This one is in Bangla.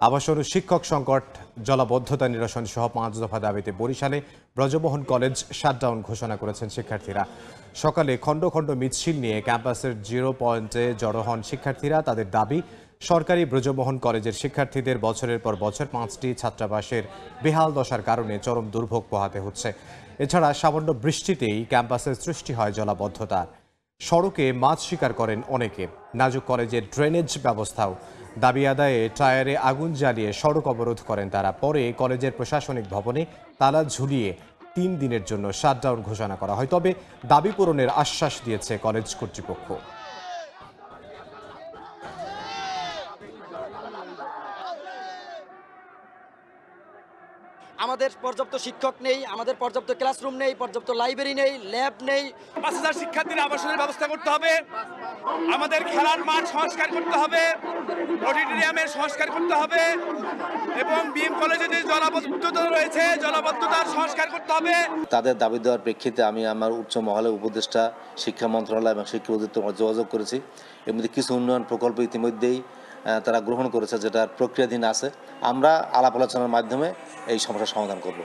আবাসন ও শিক্ষক সংকট, জলাবদ্ধতা নিরসন সহ 5 দফা দাবিতে বরিশালে ব্রজমোহন কলেজ শাটডাউন ঘোষণা করেছেন শিক্ষার্থীরা। সকালে খণ্ড খণ্ড মিছিল নিয়ে ক্যাম্পাসের 0 পয়েন্টে জড়ো হন শিক্ষার্থীরা। তাদের দাবি, সরকারি ব্রজমোহন কলেজের শিক্ষার্থীদের বছরের পর বছর 5টি ছাত্রাবাসের বেহাল দশার কারণে চরম দুর্ভোগ পোহাতে হচ্ছে। এছাড়া সামান্য বৃষ্টিতেই ক্যাম্পাসের সৃষ্টি হয় জলাবদ্ধতা। সড়কে মাছ শিকার করেন অনেকে। নাজুক কলেজের ড্রেনেজ ব্যবস্থাও। দাবি আদায়ে টায়ারে আগুন জ্বালিয়ে সড়ক অবরোধ করেন তারা। পরে কলেজের প্রশাসনিক ভবনে তালা ঝুলিয়ে 3 দিনের জন্য শাটডাউন ঘোষণা করা হয়। তবে দাবি পূরণের আশ্বাস দিয়েছে কলেজ কর্তৃপক্ষ। আমাদের পর্যাপ্ত শিক্ষক নেই, আমাদের পর্যাপ্ত ক্লাসরুম নেই, পর্যাপ্ত লাইব্রেরি নেই, ল্যাব নেই। 5,000 শিক্ষার্থীর আবাসনের ব্যবস্থা করতে হবে, আমাদের খেলার মাঠ সংস্কার করতে হবে, অডিটোরিয়ামের সংস্কার করতে হবে এবং বিএম কলেজে যে জলাবদ্ধতা রয়েছে জলাবদ্ধতার সংস্কার করতে হবে। তাদের দাবি দেওয়ার প্রেক্ষিতে আমি আমার উচ্চ মহলের উপদেষ্টা, শিক্ষা মন্ত্রণালয় এবং শিক্ষা অধিদপ্তর যোগাযোগ করেছি। এর মধ্যে কিছু উন্নয়ন প্রকল্প ইতিমধ্যেই তারা গ্রহণ করেছে, যেটা প্রক্রিয়াধীন আছে। আমরা আলাপ আলোচনার মাধ্যমে এই সমস্যার সমাধান করব।